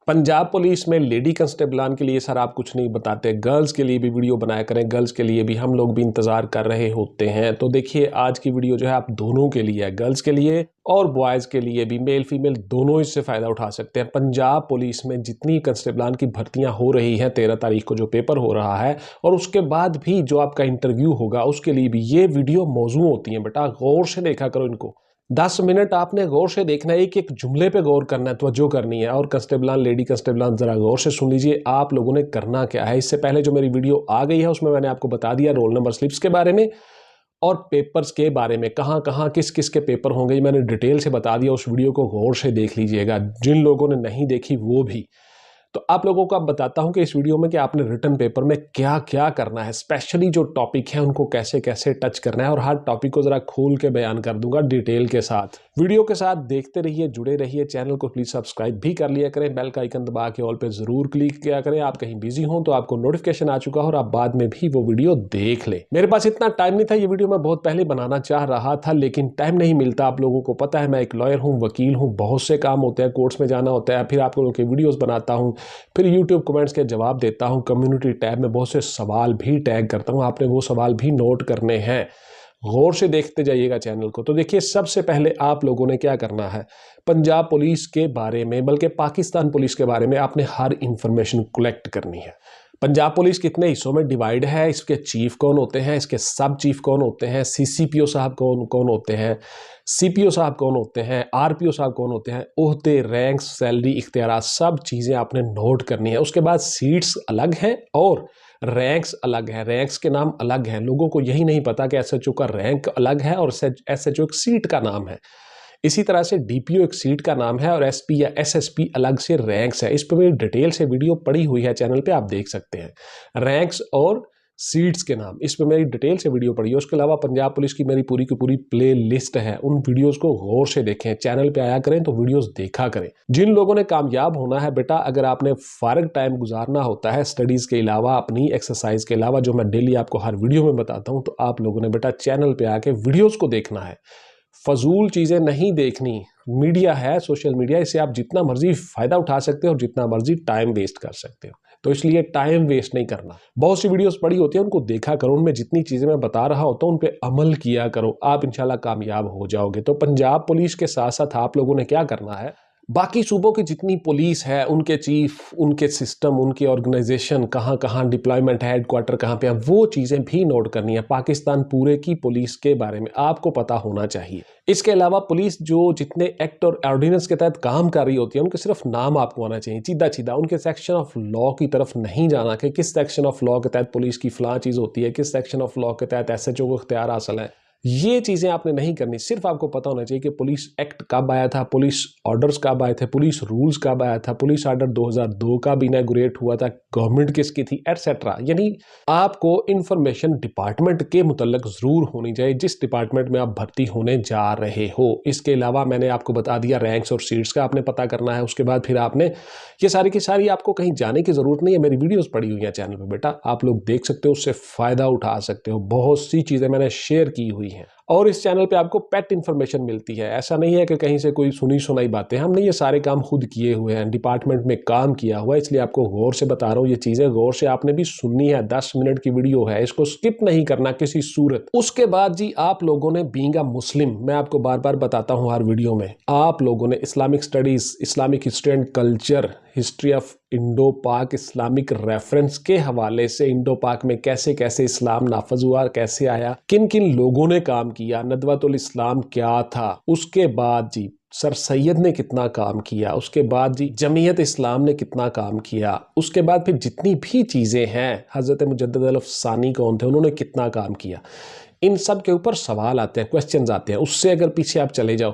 Punjab police में lady कांस्टेबलान के लिए सर आप कुछ नहीं बताते, गर्ल्स के लिए भी वीडियो बनाया करें, गर्ल्स के लिए भी हम लोग भी इंतज़ार कर रहे होते हैं। तो देखिए आज की वीडियो जो है आप दोनों के लिए है, गर्ल्स के लिए और बॉयज़ के लिए भी, मेल फीमेल दोनों इससे फ़ायदा उठा सकते हैं। पंजाब पुलिस में जितनी कांस्टेबलान की भर्तियाँ हो रही हैं, 13 तारीख को जो पेपर हो रहा है और उसके बाद भी जो आपका इंटरव्यू होगा उसके लिए भी ये वीडियो मौजूद होती हैं। बेटा गौर से देखा करो इनको, 10 मिनट आपने गौर से देखना है, एक एक जुमले पे गौर करना है, तवज्जो करनी है। और कांस्टेबलान लेडी कांस्टेबलान जरा गौर से सुन लीजिए आप लोगों ने करना क्या है। इससे पहले जो मेरी वीडियो आ गई है उसमें मैंने आपको बता दिया रोल नंबर स्लिप्स के बारे में और पेपर्स के बारे में, कहाँ कहाँ किस किस के पेपर होंगे मैंने डिटेल से बता दिया। उस वीडियो को गौर से देख लीजिएगा, जिन लोगों ने नहीं देखी वो भी। तो आप लोगों को अब बताता हूं कि इस वीडियो में कि आपने रिटन पेपर में क्या क्या करना है, स्पेशली जो टॉपिक है उनको कैसे कैसे टच करना है, और हर टॉपिक को जरा खोल के बयान कर दूंगा डिटेल के साथ। वीडियो के साथ देखते रहिए, जुड़े रहिए। चैनल को प्लीज सब्सक्राइब भी कर लिया करें, बेल का आइकन दबा के ऑल पे जरूर क्लिक किया करें। आप कहीं बिजी हों तो आपको नोटिफिकेशन आ चुका हो और आप बाद में भी वो वीडियो देख ले। मेरे पास इतना टाइम नहीं था, ये वीडियो मैं बहुत पहले बनाना चाह रहा था लेकिन टाइम नहीं मिलता। आप लोगों को पता है मैं एक लॉयर हूँ, वकील हूँ, बहुत से काम होते हैं, कोर्ट्स में जाना होता है, फिर आप लोगों के वीडियोज बनाता हूँ, फिर यूट्यूब कमेंट्स के जवाब देता हूं, कम्युनिटी टैब में बहुत से सवाल भी टैग करता हूं, आपने वो सवाल भी नोट करने हैं। गौर से देखते जाइएगा चैनल को। तो देखिए सबसे पहले आप लोगों ने क्या करना है, पंजाब पुलिस के बारे में, बल्कि पाकिस्तान पुलिस के बारे में आपने हर इंफॉर्मेशन कलेक्ट करनी है। पंजाब पुलिस कितने हिस्सों में डिवाइड है, इसके चीफ कौन होते हैं, इसके सब चीफ कौन होते हैं, सीसीपीओ साहब कौन कौन होते हैं, सीपीओ साहब कौन होते हैं, आरपीओ साहब कौन होते हैं, ओहदे, रैंक्स, सैलरी, इख्तियारात, सब चीज़ें आपने नोट करनी है। उसके बाद सीट्स अलग हैं और रैंक्स अलग है, रैंक्स के नाम अलग हैं। लोगों को यही नहीं पता कि एसएचओ का रैंक अलग है और एसएचओ एक सीट का नाम है। इसी तरह से डीपीओ एक सीट का नाम है और एसपी या एसएसपी अलग से रैंक्स है। इस पर मेरी डिटेल से वीडियो पड़ी हुई है चैनल पे, आप देख सकते हैं रैंक्स और सीट्स के नाम, इस पर मेरी डिटेल से वीडियो पड़ी है। उसके अलावा पंजाब पुलिस की मेरी पूरी की पूरी प्ले लिस्ट है, उन वीडियोस को गौर से देखें, चैनल पे आया करें तो वीडियोस देखा करें। जिन लोगों ने कामयाब होना है बेटा, अगर आपने फारग टाइम गुजारना होता है स्टडीज के अलावा, अपनी एक्सरसाइज के अलावा, जो मैं डेली आपको हर वीडियो में बताता हूँ, तो आप लोगों ने बेटा चैनल पे आके वीडियोज को देखना है, फजूल चीज़ें नहीं देखनी। मीडिया है, सोशल मीडिया, इससे आप जितना मर्जी फ़ायदा उठा सकते हो और जितना मर्जी टाइम वेस्ट कर सकते हो, तो इसलिए टाइम वेस्ट नहीं करना। बहुत सी वीडियोस पड़ी होती है, उनको देखा करो, उनमें जितनी चीज़ें मैं बता रहा होता हूँ उन पर अमल किया करो, आप इंशाल्लाह कामयाब हो जाओगे। तो पंजाब पुलिस के साथ साथ आप लोगों ने क्या करना है, बाकी सूबों की जितनी पुलिस है उनके चीफ, उनके सिस्टम, उनकी ऑर्गेनाइजेशन, कहाँ कहाँ डिप्लॉयमेंट है, हेडक्वार्टर कहाँ पे है, वो चीज़ें भी नोट करनी है। पाकिस्तान पूरे की पुलिस के बारे में आपको पता होना चाहिए। इसके अलावा पुलिस जो जितने एक्ट और ऑर्डिनेंस के तहत काम कर रही होती है उनके सिर्फ नाम आपको आना चाहिए, सीधा सीधा उनके सेक्शन ऑफ लॉ की तरफ नहीं जाना कि किस सेक्शन ऑफ लॉ के तहत पुलिस की फलां चीज़ होती है, किस सेक्शन ऑफ लॉ के तहत एसएचओ को इख्तियार हासिल है। ये चीज़ें आपने नहीं करनी, सिर्फ आपको पता होना चाहिए कि पुलिस एक्ट कब आया था, पुलिस ऑर्डर्स कब आए थे, पुलिस रूल्स कब आया था, पुलिस ऑर्डर 2002 का भी इनॉग्रेट हुआ था, गवर्नमेंट किसकी थी, एटसेट्रा। यानी आपको इंफॉर्मेशन डिपार्टमेंट के मुतल्लिक ज़रूर होनी चाहिए जिस डिपार्टमेंट में आप भर्ती होने जा रहे हो। इसके अलावा मैंने आपको बता दिया रैंक्स और सीट्स का आपने पता करना है। उसके बाद फिर आपने ये सारी की सारी, आपको कहीं जाने की ज़रूरत नहीं है, मेरी वीडियोज़ पड़ी हुई हैं चैनल पर बेटा, आप लोग देख सकते हो, उससे फ़ायदा उठा सकते हो। बहुत सी चीज़ें मैंने शेयर की हुई हैं और इस चैनल पे आपको पेट इन्फॉर्मेशन मिलती है। ऐसा नहीं है कि कहीं से कोई सुनी सुनाई बातें, हमने ये सारे काम खुद किए हुए हैं, डिपार्टमेंट में काम किया हुआ है, इसलिए आपको गौर से बता रहा हूँ। ये चीज़ें गौर से आपने भी सुननी है, 10 मिनट की वीडियो है, इसको स्किप नहीं करना किसी सूरत। उसके बाद जी आप लोगों ने बीइंग अ मुस्लिम, मैं आपको बार बार बताता हूँ हर वीडियो में, आप लोगों ने Islamic studies, Islamic history and culture, history of Indo पाक, इस्लामिक रेफरेंस के हवाले से इंडो पाक में कैसे कैसे इस्लाम नाफज हुआ, कैसे आया, किन किन लोगों ने काम किया, नदवतुल इस्लाम क्या था, उसके बाद जी सर सैयद ने कितना काम किया, उसके बाद जी जमीयत इस्लाम ने कितना काम किया, उसके बाद फिर जितनी भी चीज़ें हैं, हज़रत मुजद्दिद अल-अफ़सानी कौन थे, उन्होंने कितना काम किया, इन सब के ऊपर सवाल आते हैं, क्वेश्चंस आते हैं। उससे अगर पीछे आप चले जाओ,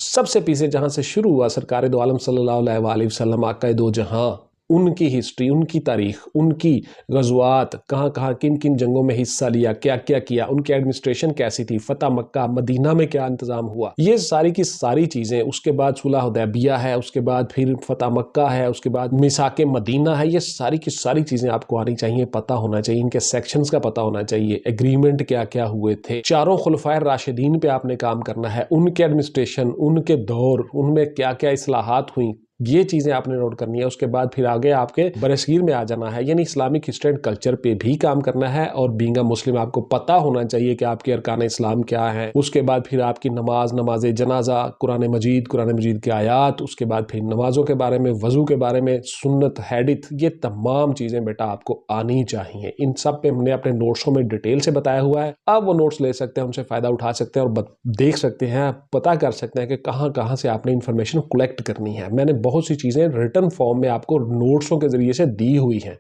सबसे पीछे जहाँ से शुरू हुआ, सरकार दो आलम सल्लल्लाहु अलैहि वसल्लम, आका दो जहां, उनकी हिस्ट्री, उनकी तारीख, उनकी गज़वात, कहाँ कहाँ किन किन जंगों में हिस्सा लिया, क्या क्या किया, उनकी एडमिनिस्ट्रेशन कैसी थी, फतह मक्का, मदीना में क्या इंतज़ाम हुआ, ये सारी की सारी चीज़ें। उसके बाद सुलह हुदैबिया है, उसके बाद फिर फतह मक्का है, उसके बाद मिसाके मदीना है, ये सारी की सारी चीज़ें आपको आनी चाहिए, पता होना चाहिए, इनके सेक्शंस का पता होना चाहिए, एग्रीमेंट क्या क्या हुए थे, चारों खुलफाए राशिदीन पे आपने काम करना है, उनके एडमिनिस्ट्रेशन, उनके दौर, उनमें क्या क्या इस्लाहात हुई, ये चीज़ें आपने नोट करनी है। उसके बाद फिर आगे आपके बरसगीर में आ जाना है, यानी इस्लामिक हिस्ट्री एंड कल्चर पे भी काम करना है। और बीइंग अ मुस्लिम आपको पता होना चाहिए कि आपके अरकान इस्लाम क्या है। उसके बाद फिर आपकी नमाज, नमाज जनाजा, कुरान मजीद के आयात, उसके बाद फिर नमाजों के बारे में, वजू के बारे में, सुन्नत, हैडिथ, ये तमाम चीज़ें बेटा आपको आनी चाहिए। इन सब पे हमने अपने नोट्सों में डिटेल से बताया हुआ है। आप वो नोट्स ले सकते हैं, उनसे फ़ायदा उठा सकते हैं और देख सकते हैं, पता कर सकते हैं कि कहाँ कहाँ से आपने इन्फॉर्मेशन कलेक्ट करनी है। मैंने बहुत सी चीज़ें रिटन फॉर्म में आपको नोट्सों के ज़रिए से दी हुई हैं,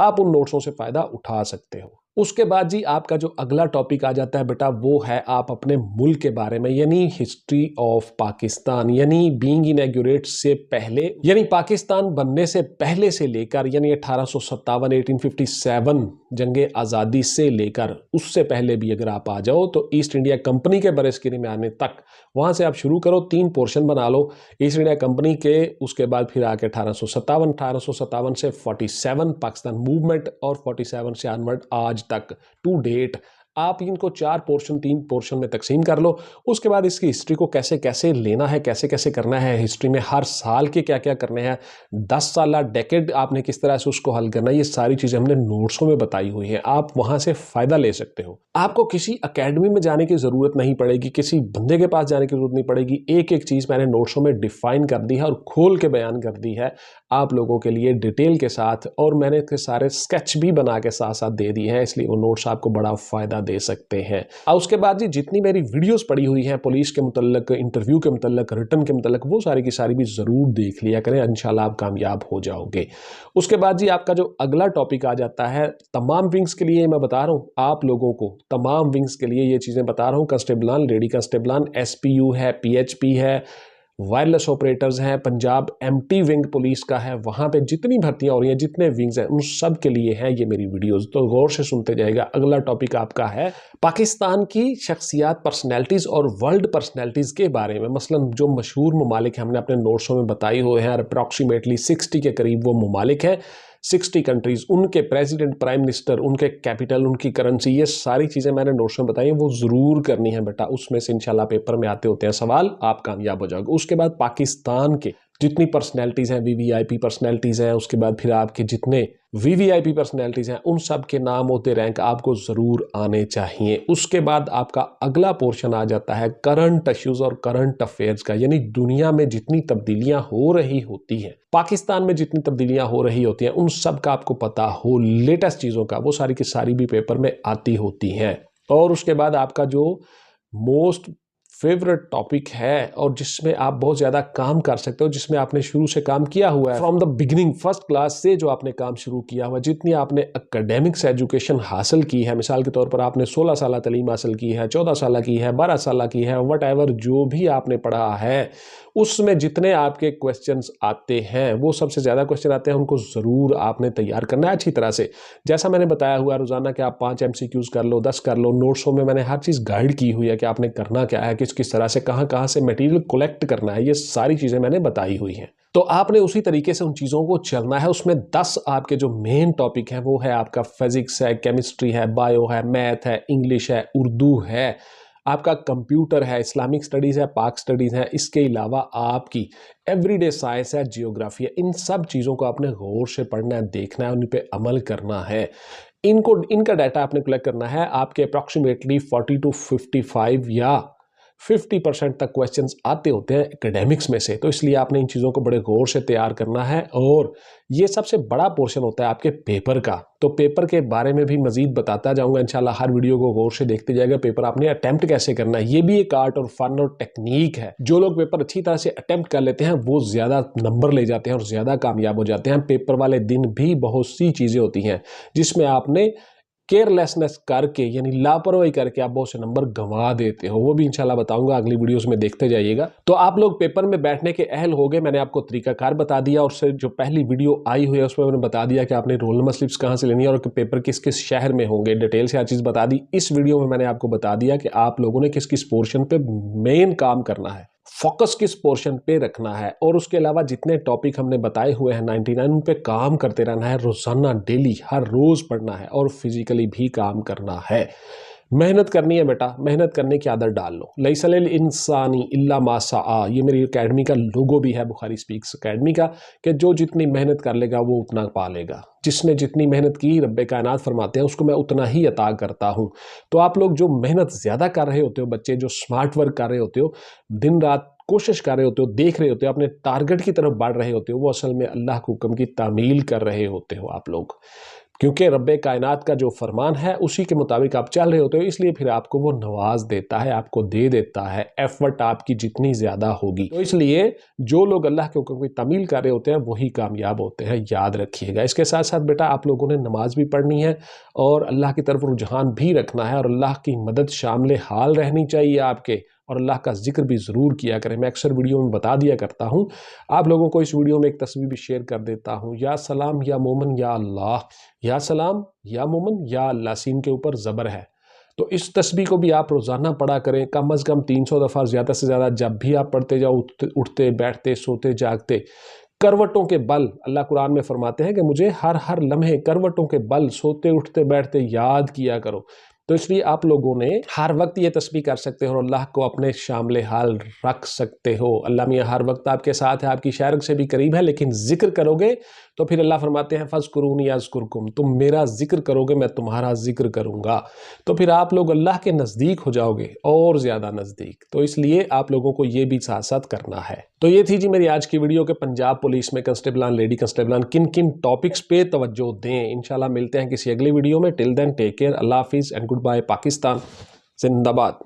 आप उन नोट्सों से फ़ायदा उठा सकते हो। उसके बाद जी आपका जो अगला टॉपिक आ जाता है बेटा, वो है आप अपने मुल्क के बारे में, यानी हिस्ट्री ऑफ पाकिस्तान, यानी बीइंग इनॉग्रेट से पहले, यानी पाकिस्तान बनने से पहले से लेकर, यानी 1857 1857 जंगे आज़ादी से लेकर उससे पहले भी अगर आप आ जाओ तो ईस्ट इंडिया कंपनी के बरसगीरी में आने तक, वहाँ से आप शुरू करो, 3 पोर्शन बना लो ईस्ट इंडिया कंपनी के। उसके बाद फिर आके 1857 से 47 पाकिस्तान मूवमेंट, और 47 से ऑनवर्ड आज तक टू डेट। आप इनको 4 पोर्शन 3 पोर्शन में तकसीम कर लो। उसके बाद इसकी हिस्ट्री को कैसे कैसे लेना है, कैसे कैसे करना है, हिस्ट्री में हर साल के क्या क्या करने हैं, 10 साल डेकेड आपने किस तरह से उसको हल करना है, ये सारी चीज़ें हमने नोट्सों में बताई हुई हैं। आप वहाँ से फ़ायदा ले सकते हो। आपको किसी अकेडमी में जाने की ज़रूरत नहीं पड़ेगी, किसी बंदे के पास जाने की ज़रूरत नहीं पड़ेगी। एक एक चीज़ मैंने नोट्सों में डिफ़ाइन कर दी है और खोल के बयान कर दी है आप लोगों के लिए डिटेल के साथ, और मैंने इसके सारे स्केच भी बना के साथ साथ दे दिए हैं, इसलिए वो नोट्स आपको बड़ा फ़ायदा दे सकते हैं। और उसके बाद जी जितनी मेरी वीडियोस पड़ी हुई हैं पुलिस के मुतल्लिक, इंटरव्यू के मुतल्लिक, रिटर्न के मुतल्लिक, वो सारी की सारी भी ज़रूर देख लिया करें, इंशाल्लाह आप कामयाब हो जाओगे। उसके बाद जी आपका जो अगला टॉपिक आ जाता है, तमाम विंग्स के लिए मैं बता रहा हूँ आप लोगों को, तमाम विंग्स के लिए ये चीज़ें बता रहा हूँ। कांस्टेबलान, लेडी कांस्टेबलान, SPU है, PHP है, वायरलेस ऑपरेटर्स हैं, पंजाब MT विंग पुलिस का है, वहाँ पे जितनी भर्तियाँ हो रही हैं, जितने विंग्स हैं, उन सब के लिए हैं ये मेरी वीडियोस, तो गौर से सुनते जाएगा। अगला टॉपिक आपका है पाकिस्तान की शख्सियात, पर्सनैलिटीज़ और वर्ल्ड पर्सनैलिटीज़ के बारे में। मसलन जो मशहूर ममालिक हैं हमने अपने नोट्सों में बताए हुए हैं, अप्रॉक्सीमेटली 60 के करीब वो ममालिक हैं, 60 कंट्रीज़, उनके प्रेसिडेंट, प्राइम मिनिस्टर, उनके कैपिटल, उनकी करेंसी, ये सारी चीज़ें मैंने नोट्स में बताई हैं, वो ज़रूर करनी है बेटा। उसमें से इंशाल्लाह पेपर में आते होते हैं सवाल, आप कामयाब हो जाओगे। उसके बाद पाकिस्तान के जितनी पर्सनैलिटीज़ हैं, VVIP पर्सनैलिटीज़ हैं, उसके बाद फिर आपके जितने VVIP पर्सनैलिटीज़ हैं, उन सब के नाम होते रैंक आपको ज़रूर आने चाहिए। उसके बाद आपका अगला पोर्शन आ जाता है करंट इश्यूज़ और करंट अफेयर्स का, यानी दुनिया में जितनी तब्दीलियां हो रही होती हैं, पाकिस्तान में जितनी तब्दीलियां हो रही होती हैं, उन सब का आपको पता हो, लेटेस्ट चीज़ों का, वो सारी की सारी भी पेपर में आती होती हैं। और उसके बाद आपका जो मोस्ट फेवरेट टॉपिक है और जिसमें आप बहुत ज़्यादा काम कर सकते हो, जिसमें आपने शुरू से काम किया हुआ है, from the beginning, first class से जो आपने काम शुरू किया हुआ, जितनी आपने एकेडमिक्स एजुकेशन हासिल की है, मिसाल के तौर पर आपने 16 साल तलीम हासिल की है, 14 साल की है, 12 साल की है, वट एवर जो भी आपने पढ़ा है, उसमें जितने आपके क्वेश्चंस आते हैं, वो सबसे ज़्यादा क्वेश्चन आते हैं, उनको ज़रूर आपने तैयार करना है अच्छी तरह से। जैसा मैंने बताया हुआ रोज़ाना कि आप 5 MCQs कर लो, 10 कर लो। नोट्सों में मैंने हर चीज़ गाइड की हुई है कि आपने करना क्या है, किस तरह से, कहाँ से मटेरियल कलेक्ट करना है, ये सारी चीज़ें मैंने बताई हुई हैं। तो आपने उसी तरीके से उन चीज़ों को चलना है। उसमें 10 आपके जो मेन टॉपिक हैं वो है आपका फिजिक्स है, केमिस्ट्री है, बायो है, मैथ है, इंग्लिश है, उर्दू है, आपका कंप्यूटर है, इस्लामिक स्टडीज़ है, पाक स्टडीज़ है, इसके अलावा आपकी एवरीडे साइंस है, जियोग्राफी है। इन सब चीज़ों को आपने गौर से पढ़ना है, देखना है, उन पे अमल करना है। इनका डाटा आपने कलेक्ट करना है। आपके अप्रॉक्सीमेटली 40 to 55 या 50% तक क्वेश्चंस आते होते हैं एकेडमिक्स में से, तो इसलिए आपने इन चीज़ों को बड़े गौर से तैयार करना है। और ये सबसे बड़ा पोर्शन होता है आपके पेपर का, तो पेपर के बारे में भी मजीद बताता जाऊंगा इंशाल्लाह। हर वीडियो को गौर से देखते जाएगा। पेपर आपने अटेम्प्ट कैसे करना है, ये भी एक आर्ट और फन और टेक्निक है। जो लोग पेपर अच्छी तरह से अटेम्प्ट कर लेते हैं वो ज़्यादा नंबर ले जाते हैं और ज़्यादा कामयाब हो जाते हैं। पेपर वाले दिन भी बहुत सी चीज़ें होती हैं जिसमें आपने केयरलेसनेस करके, यानी लापरवाही करके आप बहुत से नंबर गंवा देते हो, वो भी इंशाल्लाह बताऊंगा अगली वीडियोस में, देखते जाइएगा। तो आप लोग पेपर में बैठने के अहल हो गए। मैंने आपको तरीकाकार बता दिया, और उससे जो पहली वीडियो आई हुई है उसमें मैंने बता दिया कि आपने रोल नंबर स्लिप्स कहाँ से लेनी है और पेपर किस किस शहर में होंगे, डिटेल से हर चीज़ बता दी। इस वीडियो में मैंने आपको बता दिया कि आप लोगों ने किस किस पोर्शन पे मेन काम करना है, फोकस किस पोर्शन पे रखना है, और उसके अलावा जितने टॉपिक हमने बताए हुए हैं 99, उन पे काम करते रहना है। रोजाना, डेली, हर रोज पढ़ना है और फिजिकली भी काम करना है। मेहनत करनी है बेटा, मेहनत करने की आदत डाल लो। लैसल इंसानी इल्ला मा सआ, ये मेरी एकेडमी का लोगो भी है, बुखारी स्पीक्स एकेडमी का, कि जो जितनी मेहनत कर लेगा वो उतना पा लेगा। जिसने जितनी मेहनत की, रब्बे कायनात फरमाते हैं, उसको मैं उतना ही अता करता हूँ। तो आप लोग जो मेहनत ज़्यादा कर रहे होते हो, बच्चे जो स्मार्ट वर्क कर रहे होते हो, दिन रात कोशिश कर रहे होते हो, देख रहे होते हो, अपने टारगेट की तरफ बढ़ रहे होते हो, वो असल में अल्लाह के हुक्म की तामील कर रहे होते हो आप लोग। क्योंकि रब्बे कायनात का जो फरमान है उसी के मुताबिक आप चल रहे होते हो, इसलिए फिर आपको वो नवाज देता है, आपको दे देता है, एफर्ट आपकी जितनी ज़्यादा होगी। तो इसलिए जो लोग अल्लाह के हुक्म की तामील कर रहे होते हैं वही कामयाब होते हैं, याद रखिएगा। इसके साथ साथ बेटा आप लोगों ने नमाज भी पढ़नी है और अल्लाह की तरफ रुझान भी रखना है, और अल्लाह की मदद शामिल हाल रहनी चाहिए आपके, और अल्लाह का जिक्र भी ज़रूर किया करें। मैं अक्सर वीडियो में बता दिया करता हूँ आप लोगों को, इस वीडियो में एक तस्वीर भी शेयर कर देता हूँ। या सलाम या मोमन या अल्लाह, या सलाम या मोमन या अल्लाह, सीन के ऊपर ज़बर है। तो इस तस्बीह को भी आप रोज़ाना पढ़ा करें, कम अज़ कम 300 दफ़ा, ज़्यादा से ज़्यादा। जब भी आप पढ़ते जाओ, उठते बैठते सोते जागते, करवटों के बल, अल्लाह कुरान में फरमाते हैं कि मुझे हर हर लम्हे करवटों के बल, सोते उठते बैठते याद किया करो। तो इसलिए आप लोगों ने हर वक्त ये तस्बीह कर सकते हो और अल्लाह को अपने शामिल हाल रख सकते हो। अल्लाह मियाँ हर वक्त आपके साथ है, आपकी शायरक से भी करीब है, लेकिन जिक्र करोगे तो फिर अल्लाह फरमाते हैं फ़ज़्कुरूनी अज़्कुरकुम, तुम मेरा जिक्र करोगे मैं तुम्हारा जिक्र करूँगा। तो फिर आप लोग अल्लाह के नज़दीक हो जाओगे, और ज़्यादा नज़दीक। तो इसलिए आप लोगों को ये भी साथ साथ करना है। तो ये थी जी मेरी आज की वीडियो के पंजाब पुलिस में कंस्टेबलान, लेडी कंस्टेबलान किन किन टॉपिक्स पे तवज्जो दें। इंशाल्लाह मिलते हैं किसी अगली वीडियो में। टिल देन टेक केयर, अल्लाह हाफिज़ एंड गुड बाय। पाकिस्तान जिंदाबाद।